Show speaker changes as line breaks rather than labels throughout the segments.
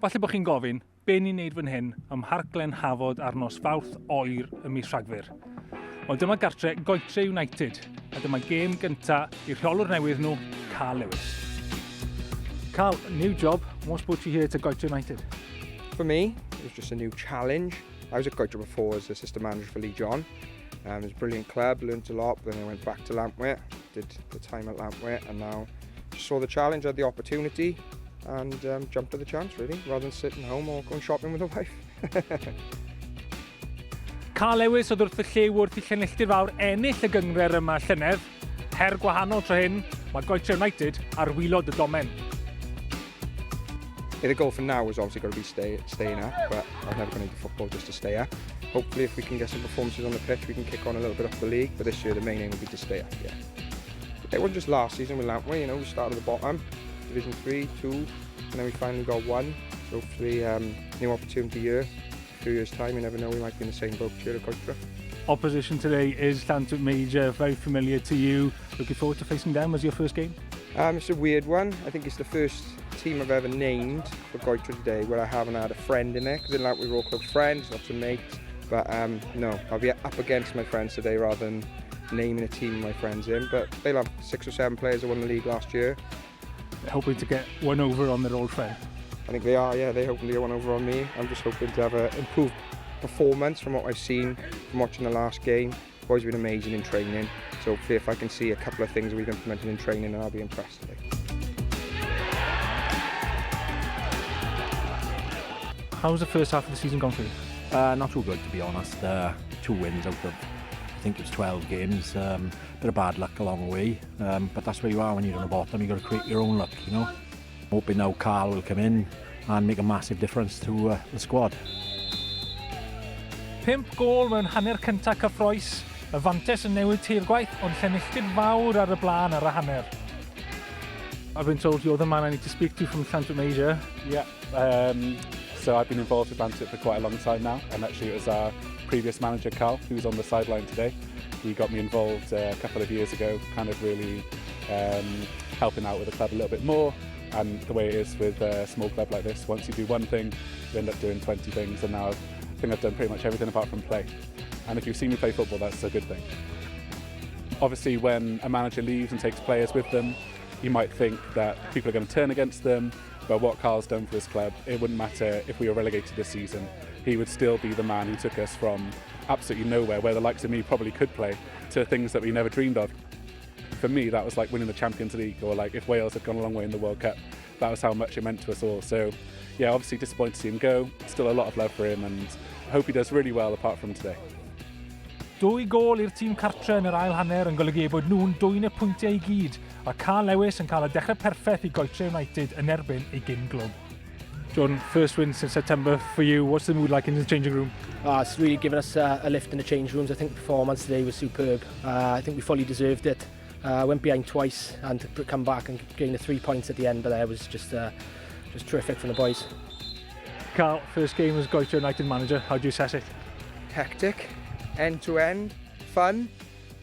Falle bod chi'n gofyn, be ni'n neud fan hyn ym Mharc Glenhafod ar nos Fawrth oer y mis Rhagfyr. Wel, dyma gartre Goytre United, a dyma gêm gyntaf i'r rheolwr newydd nhw, Karl Lewis. Karl, new job. What's brought you here to Goytre United?
For me, it was just a new challenge. I was at Goytre before as assistant manager for John. It was a brilliant club, learnt a lot, then I went back to Llantwit, did the time at Llantwit, and now just saw the challenge, had the opportunity, and jumped at the chance really, rather than sitting home or going shopping with the wife.
Karl Lewis oedd wrth y llyw wrth i Llanilltud Fawr ennill y gyngred yma llynedd. Her gwahanol tro hyn, mae Goytre United ar waelod y domen.
The goal for now is obviously got to be staying up, but I'm never going to do football just to stay up. Hopefully if we can get some performances on the pitch, we can kick on a little bit up the league, but this year the main aim will be to stay up, yeah. It wasn't just last season with Llantwit, you know, we started at the bottom, Division 3, 2, and then we finally got 1. So hopefully new opportunity here. A few years time, you never know, we might be in the same boat here at Goytre.
Opposition today is Llantwit Major, very familiar to you. Looking forward to facing them as your first game?
It's a weird one. I think it's the first team I've ever named for Goytre today where I haven't had a friend in there, because in Llantwit we're all close friends, lots of mates. But no, I'll be up against my friends today rather than naming a team my friends in. But they'll have 6 or 7 players that won the league last year.
They're hoping to get one over on their old friend.
I think they are, yeah, they're hoping to get one over on me. I'm just hoping to have an improved performance from what I've seen from watching the last game. The boys have been amazing in training, so hopefully if I can see a couple of things we've implemented in training, then I'll be impressed today.
How's the first half of the season gone for you?
Not too good, to be honest. 2 wins out of, I think it was 12 games. Bit of bad luck along the way, but that's where you are when you're on the bottom. You've got to create your own luck, you know. Hoping now Karl will come in and make a massive difference to the squad.
5 gol mewn hanner cyntaf cyffroes, y fantes yn newid tirgwaith, ond Llanilltud Fawr ar y blaen ar y hanner. I've been told you're the man I need to speak to from Llantwit Major.
Yeah, so I've been involved with Llantwit for quite a long time now, and actually it was our previous manager Karl, who's on the sideline today. He got me involved a couple of years ago, kind of really helping out with the club a little bit more. And the way it is with a small club like this, once you do one thing, you end up doing 20 things, and now I think I've done pretty much everything apart from play. And if you've seen me play football, that's a good thing. Obviously, when a manager leaves and takes players with them, you might think that people are going to turn against them, but what Karl's done for his club, it wouldn't matter if we were relegated this season. He would still be the man who took us from absolutely nowhere, where the likes of me probably could play, to things that we never dreamed of. For me, that was like winning the Champions League, or like if Wales had gone a long way in the World Cup. That was how much it meant to us all. So yeah, obviously disappointed to see him go. Still a lot of love for him, and I hope he does really well apart from today.
2 gol i'r tîm cartre yn yr ail hanner yn golygu bod nhw'n 2 pwyntiau I gyd, a Karl Lewis yn cael y dechrau perffaith I Goytre United yn erbyn ei gyn-glwb. John, first win since September for you. What's the mood like in the changing room?
It's really given us a lift in the change rooms. I think the performance today was superb. I think we fully deserved it. Went behind twice and to come back and gain the 3 points at the end, but there was just terrific from the boys.
Karl, first game as Goytre United manager. How do you assess it?
Hectic, end to end, fun,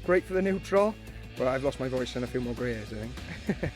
great for the neutral, but I've lost my voice and a few more grey hairs, I think.